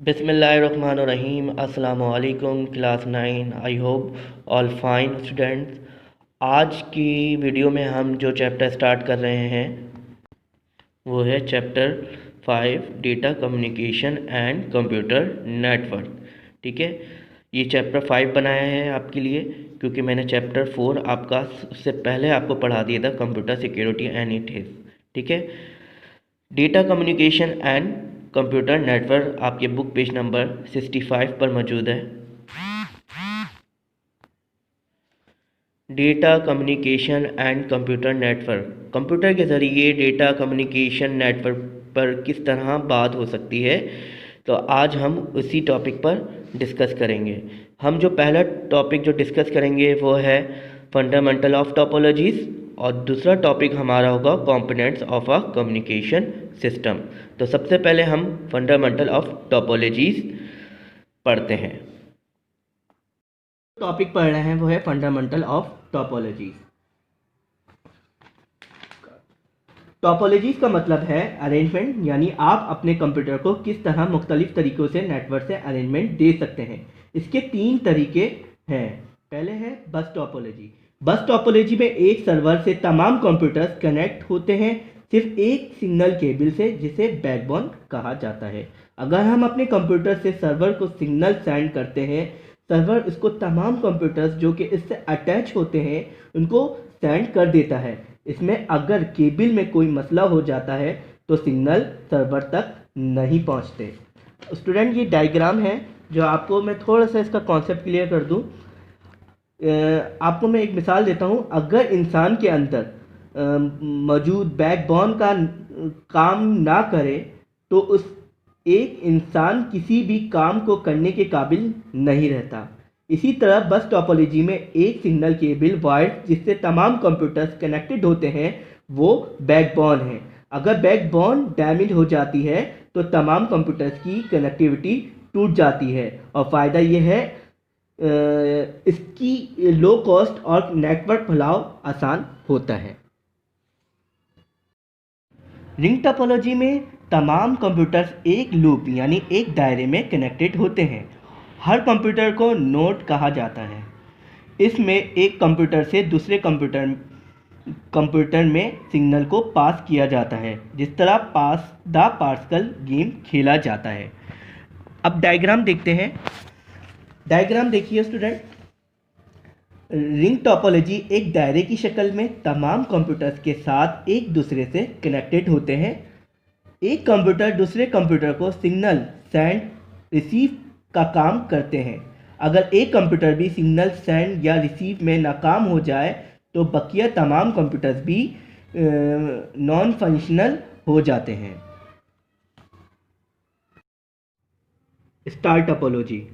बिस्मिल्लाहिर्रहमानिर्रहीम। अस्सलामु अलैकुम class 9। I hope all fine students. आज की वीडियो में हम जो चैप्टर स्टार्ट कर रहे हैं वो है chapter 5 data communication and computer network. ठीक है, ये चैप्टर 5 बनाया है आपके लिए क्योंकि मैंने चैप्टर 4 आपका उससे पहले आपको पढ़ा दिया था, computer security and it is. ठीक है, data communication and computer network आपके बुक पेज नंबर 65 पर मौजूद है। Data communication and computer network, computer के ज़रिए डेटा कम्युनिकेशन नेटवर्क पर किस तरह बात हो सकती है, तो आज हम उसी टॉपिक पर डिस्कस करेंगे। हम जो पहला टॉपिक जो डिस्कस करेंगे वो है फंडामेंटल ऑफ टोपोलॉजीज़ और दूसरा टॉपिक हमारा होगा components of a communication system. तो सबसे पहले हम फंडामेंटल ऑफ टोपोलॉजीज़ पढ़ते हैं। टॉपिक पढ़ रहे हैं वो है फंडामेंटल ऑफ टोपोलॉजीज़। टोपोलॉजीज़ का मतलब है अरेंजमेंट, यानी आप अपने कंप्यूटर को किस तरह मुख्तलिफ तरीक़ों से नेटवर्क से अरेंजमेंट दे सकते हैं। इसके 3 तरीके हैं। पहले है बस टोपोलॉजी। बस टोपोलॉजी में एक सर्वर से तमाम कंप्यूटर्स कनेक्ट होते हैं सिर्फ एक सिग्नल केबल से, जिसे बैकबोन कहा जाता है। अगर हम अपने कंप्यूटर से सर्वर को सिग्नल सेंड करते हैं, सर्वर इसको तमाम कंप्यूटर्स जो कि इससे अटैच होते हैं उनको सेंड कर देता है। इसमें अगर केबल में कोई मसला हो जाता है तो सिग्नल सर्वर तक नहीं पहुंचते। स्टूडेंट, ये डायग्राम है जो आपको मैं थोड़ा सा इसका कॉन्सेप्ट क्लियर कर दूं। आपको मैं एक मिसाल देता हूं। अगर इंसान के अंदर मौजूद बैकबोन का काम ना करे तो उस एक इंसान किसी भी काम को करने के काबिल नहीं रहता। इसी तरह बस टोपोलॉजी में एक सिग्नल केबल वायर जिससे तमाम कंप्यूटर्स कनेक्टेड होते हैं वो बैकबोन है। अगर बैकबोन डैमेज हो जाती है तो तमाम कंप्यूटर्स की कनेक्टिविटी टूट जाती है और फ़ायदा ये है इसकी लो कॉस्ट और नेटवर्क फैलाव आसान होता है। रिंग टोपोलॉजी में तमाम कंप्यूटर्स एक लूप यानी एक दायरे में कनेक्टेड होते हैं। हर कंप्यूटर को नोड कहा जाता है। इसमें एक कंप्यूटर से दूसरे कंप्यूटर में सिग्नल को पास किया जाता है, जिस तरह पास द पार्टिकल गेम खेला जाता है। अब डायग्राम देखते हैं। डायग्राम देखिए स्टूडेंट। रिंग टोपोलॉजी एक दायरे की शक्ल में तमाम कंप्यूटर्स के साथ एक दूसरे से कनेक्टेड होते हैं। एक कंप्यूटर दूसरे कंप्यूटर को सिग्नल सेंड रिसीव का काम करते हैं। अगर एक कंप्यूटर भी सिग्नल सेंड या रिसीव में नाकाम हो जाए तो बकिया तमाम कंप्यूटर्स भी नॉन फंक्शनल हो जाते हैं। Star topology.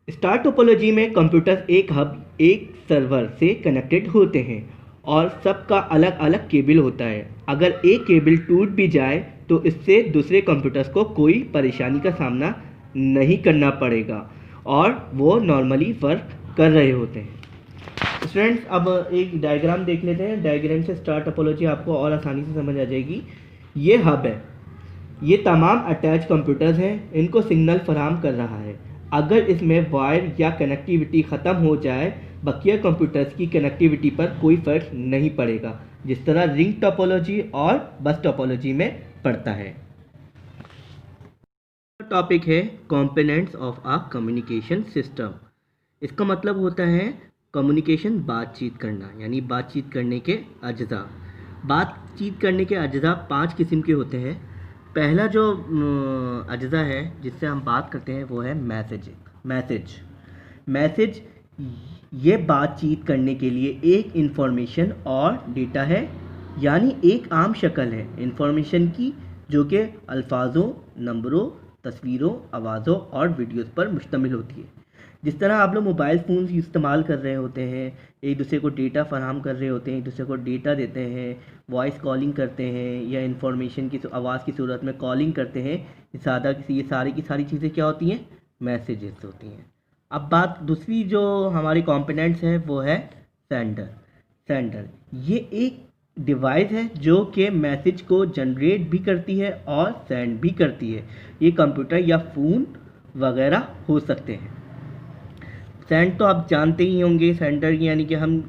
स्टार टोपोलॉजी में कंप्यूटर्स एक हब एक सर्वर से कनेक्टेड होते हैं और सबका अलग अलग केबल होता है। अगर एक केबल टूट भी जाए तो इससे दूसरे कंप्यूटर्स को कोई परेशानी का सामना नहीं करना पड़ेगा और वो नॉर्मली वर्क कर रहे होते हैं। स्टूडेंट्स, अब एक डायग्राम देख लेते हैं। डायग्राम से स्टार टोपोलॉजी आपको और आसानी से समझ आ जाएगी। ये हब है, ये तमाम अटैच कंप्यूटर्स हैं, इनको सिग्नल फराहम कर रहा है। अगर इसमें वायर या कनेक्टिविटी ख़त्म हो जाए बकिया कंप्यूटर्स की कनेक्टिविटी पर कोई फ़र्क नहीं पड़ेगा, जिस तरह रिंग टोपोलॉजी और बस टोपोलॉजी में पड़ता है। टॉपिक है components of a communication system. इसका मतलब होता है कम्युनिकेशन, बातचीत करना, यानी बातचीत करने के अज्जा। बातचीत करने के अज्जा 5 किस्म के होते हैं। पहला जो अज्जा है जिससे हम बात करते हैं वो है मैसेज। ये बातचीत करने के लिए एक इंफॉर्मेशन और डेटा है, यानी एक आम शक्ल है इंफॉर्मेशन की जो कि अल्फाजों, नंबरों, तस्वीरों, आवाज़ों और वीडियोस पर मुश्तमिल होती है। जिस तरह आप लोग मोबाइल फ़ोन इस्तेमाल कर रहे होते हैं, एक दूसरे को डेटा फराहम कर रहे होते हैं, एक दूसरे को डेटा देते हैं, वॉइस कॉलिंग करते हैं या इन्फॉर्मेशन की आवाज़ की सूरत में कॉलिंग करते हैं, ये सारी की सारी चीज़ें क्या होती हैं? मैसेजेस होती हैं। अब बात दूसरी जो हमारी कंपोनेंट्स है वो है सेंडर। ये एक डिवाइस है जो कि मैसेज को जनरेट भी करती है और सेंड भी करती है। ये कंप्यूटर या फ़ोन वगैरह हो सकते हैं। सेंड तो आप जानते ही होंगे, सेंडर यानी कि हम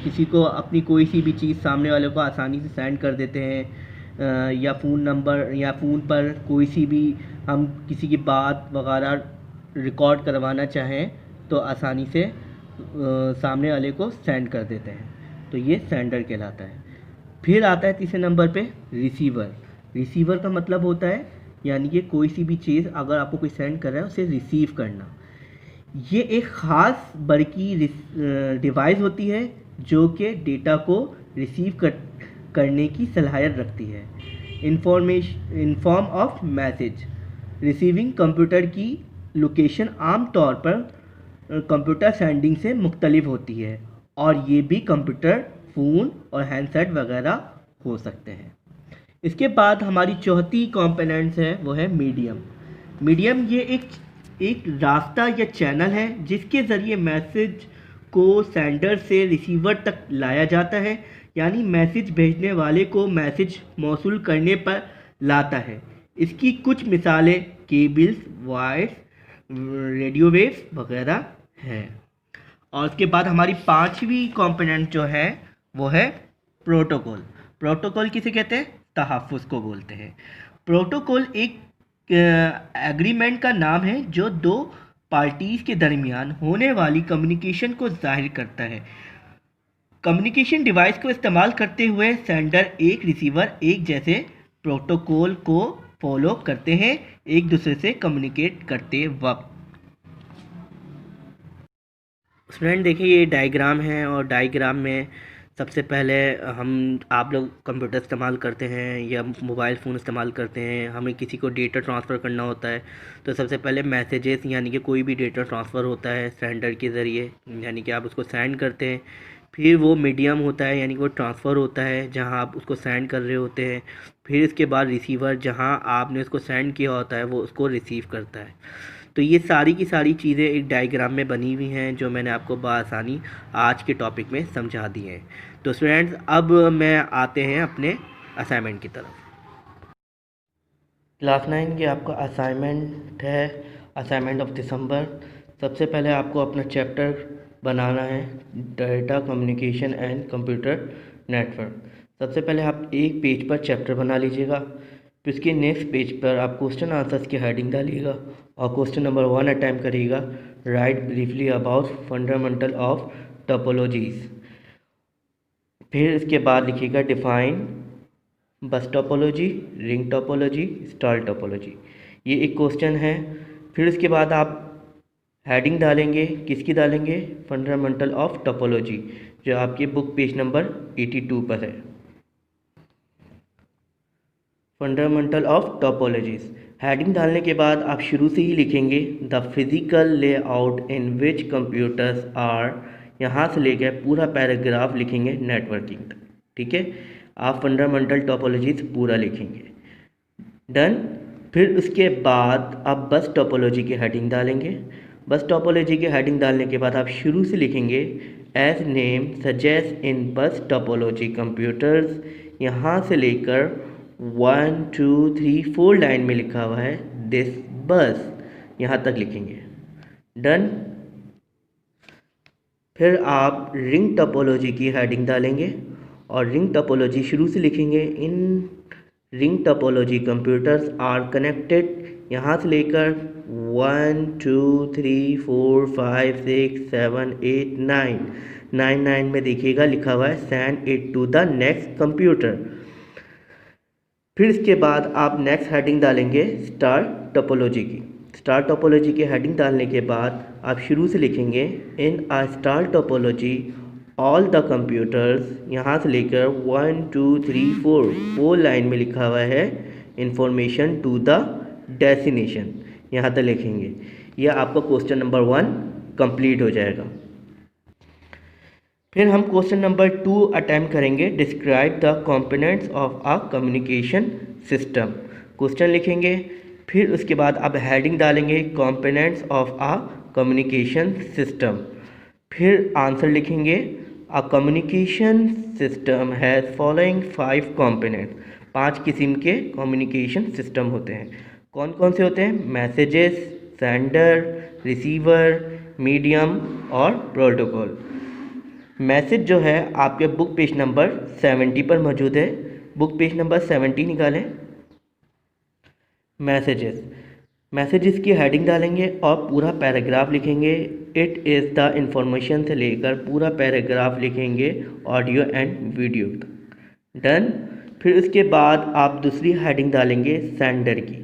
किसी को अपनी कोई सी भी चीज़ सामने वाले को आसानी से सेंड कर देते हैं, या फ़ोन नंबर या फ़ोन पर कोई सी भी हम किसी की बात वगैरह रिकॉर्ड करवाना चाहें तो आसानी से सामने वाले को सेंड कर देते हैं, तो ये सेंडर कहलाता है। फिर आता है तीसरे नंबर पे रिसीवर। रिसीवर का मतलब होता है यानी कि कोई सी भी चीज़ अगर आपको कोई सेंड कर रहा है उसे रिसीव करना। ये एक ख़ास बड़की डिवाइस होती है जो कि डेटा को रिसीव करने की सलाहियत रखती है। In form of message. Receiving computer की लोकेशन आम तौर पर कंप्यूटर सेंडिंग से मुख्तलिफ होती है और ये भी कंप्यूटर, फ़ोन और हैंडसेट वगैरह हो सकते हैं। इसके बाद हमारी चौथी कंपोनेंट्स है वो है मीडियम। मीडियम ये एक रास्ता या चैनल है जिसके ज़रिए मैसेज को सेंडर से रिसीवर तक लाया जाता है, यानी मैसेज भेजने वाले को मैसेज मौसूल करने पर लाता है। इसकी कुछ मिसालें केबल्स, वायर्स, रेडियो वेव्स वगैरह हैं। और उसके बाद हमारी पांचवी कंपोनेंट जो है वो है प्रोटोकॉल। प्रोटोकॉल किसे कहते हैं? तहफ़्फ़ुज़ को बोलते हैं। प्रोटोकॉल एक एग्रीमेंट का नाम है जो दो पार्टीज़ के दरमियान होने वाली कम्युनिकेशन को जाहिर करता है। कम्युनिकेशन डिवाइस को इस्तेमाल करते हुए सेंडर एक रिसीवर एक जैसे प्रोटोकॉल को फॉलो करते हैं एक दूसरे से कम्युनिकेट करते वक्त। स्टूडेंट देखिए ये डायग्राम है और डायग्राम में सबसे पहले आप लोग कंप्यूटर इस्तेमाल करते हैं या मोबाइल फ़ोन इस्तेमाल करते हैं, हमें किसी को डेटा ट्रांसफ़र करना होता है तो सबसे पहले मैसेजेस यानी कि कोई भी डेटा ट्रांसफ़र होता है सेंडर के ज़रिए, यानी कि आप उसको सेंड करते हैं। फिर वो मीडियम होता है यानी कि वो ट्रांसफ़र होता है जहां आप उसको सेंड कर रहे होते हैं। फिर इसके बाद रिसीवर जहां आपने उसको सेंड किया होता है वो उसको रिसीव करता है। तो ये सारी की सारी चीज़ें एक डायग्राम में बनी हुई हैं जो मैंने आपको बआसानी आज के टॉपिक में समझा दी हैं। तो स्टूडेंट्स अब मैं आते हैं अपने असाइनमेंट की तरफ। क्लास 9 की आपका असाइनमेंट है, असाइनमेंट ऑफ दिसंबर। सबसे पहले आपको अपना चैप्टर बनाना है data communication and computer network. सबसे पहले आप एक पेज पर चैप्टर बना लीजिएगा, फिर उसके नेक्स्ट पेज पर आप क्वेश्चन आंसर्स की हेडिंग डालिएगा और क्वेश्चन नंबर 1 अटैम्प्ट करिएगा। Right briefly about fundamental of topologies. फिर इसके बाद लिखिएगा डिफाइन बस topology, ring topology, star topology. ये एक क्वेश्चन है। फिर उसके बाद आप हेडिंग डालेंगे, किसकी डालेंगे? फंडामेंटल ऑफ टोपोलॉजी, जो आपके बुक पेज नंबर 82 पर है। फंडामेंटल ऑफ टोपोलॉजीज़ हेडिंग डालने के बाद आप शुरू से ही लिखेंगे the physical layout in which computers are, यहाँ से लेकर पूरा पैराग्राफ लिखेंगे नेटवर्किंग तक। ठीक है, आप फंडामेंटल टोपोलॉजीज़ पूरा लिखेंगे। डन। फिर उसके बाद आप बस टोपोलॉजी की हेडिंग डालेंगे। बस टोपोलॉजी की हेडिंग डालने के बाद आप शुरू से लिखेंगे एज नेम सजेस्ट इन बस टोपोलॉजी कंप्यूटर्स, यहाँ से लेकर 1 2 3 4 लाइन में लिखा हुआ है दिस बस, यहाँ तक लिखेंगे। डन। फिर आप रिंग टोपोलॉजी की हेडिंग डालेंगे और रिंग टोपोलॉजी शुरू से लिखेंगे in ring topology computers are connected, यहाँ से लेकर 1 2 3 4 5 6 7 8 9 में देखिएगा लिखा हुआ है send it to the next computer. फिर इसके बाद आप नेक्स्ट हेडिंग डालेंगे स्टार टोपोलॉजी की। स्टार टोपोलॉजी की हेडिंग डालने के बाद आप शुरू से लिखेंगे in a star topology all the computers, यहाँ से लेकर 1 2 3 4 लाइन में लिखा हुआ है इंफॉर्मेशन टू द डेस्टिनेशन, यहाँ तक लिखेंगे। यह आपका क्वेश्चन नंबर 1 कंप्लीट हो जाएगा। फिर हम क्वेश्चन नंबर 2 अटैम्प्ट करेंगे describe the components of a communication system. Question लिखेंगे, फिर उसके बाद आप हेडिंग डालेंगे components of a communication system. फिर आंसर लिखेंगे a communication system has following 5 components. 5 किस्म के कम्युनिकेशन सिस्टम होते हैं। कौन कौन से होते हैं? मैसेजेस, सेंडर, रिसीवर, मीडियम और प्रोटोकॉल। मैसेज जो है आपके बुक पेज नंबर 70 पर मौजूद है। बुक पेज नंबर 70 निकालें। मैसेजेस की हेडिंग डालेंगे और पूरा पैराग्राफ लिखेंगे। इट इज़ द इंफॉर्मेशन से लेकर पूरा पैराग्राफ लिखेंगे ऑडियो एंड वीडियो। डन। फिर उसके बाद आप दूसरी हेडिंग डालेंगे सेंडर की।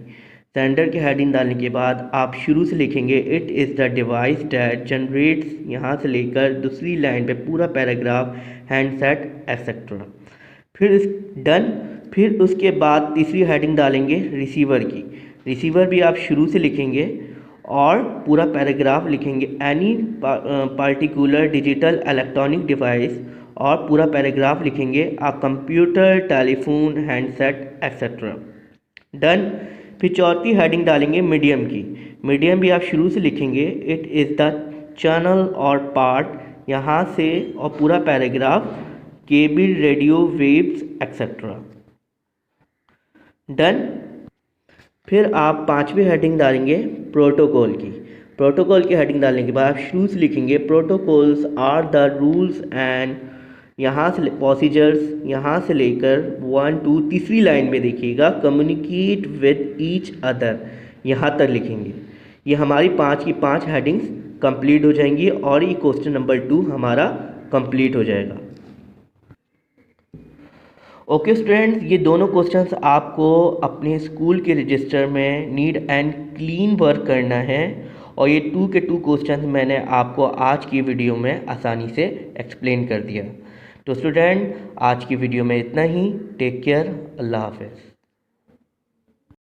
सेंडर की हेडिंग डालने के बाद आप शुरू से लिखेंगे it is the device that generates, यहाँ से लेकर दूसरी लाइन पे पूरा पैराग्राफ, हैंडसेट एक्सेट्रा। डन। फिर उसके बाद तीसरी हेडिंग डालेंगे रिसीवर की। रिसीवर भी आप शुरू से लिखेंगे और पूरा पैराग्राफ लिखेंगे any particular digital electronic device, और पूरा पैराग्राफ लिखेंगे आ computer, telephone, handset etcetera. Done. फिर चौथी हेडिंग डालेंगे मीडियम की। मीडियम भी आप शुरू से लिखेंगे इट इज़ द चैनल और पार्ट, यहाँ से, और पूरा paragraph cable, radio waves etcetera. Done. फिर आप पांचवी हेडिंग डालेंगे प्रोटोकॉल की। प्रोटोकॉल की हेडिंग डालने के बाद आप शुरू से लिखेंगे protocols are the rules and, यहाँ से प्रोसीजर्स, यहाँ से लेकर 1 2 तीसरी लाइन में देखिएगा कम्युनिकेट विद ईच अदर, यहाँ तक लिखेंगे। ये हमारी 5 की 5 हेडिंग्स कंप्लीट हो जाएंगी और ये क्वेश्चन नंबर 2 हमारा कंप्लीट हो जाएगा। ओके स्टूडेंट्स, ये दोनों क्वेश्चंस आपको अपने स्कूल के रजिस्टर में नीट एंड क्लीन वर्क करना है, और ये 2 के 2 क्वेश्चंस मैंने आपको आज की वीडियो में आसानी से एक्सप्लेन कर दिया। तो स्टूडेंट, आज की वीडियो में इतना ही। Take care. अल्लाह हाफ़िज़।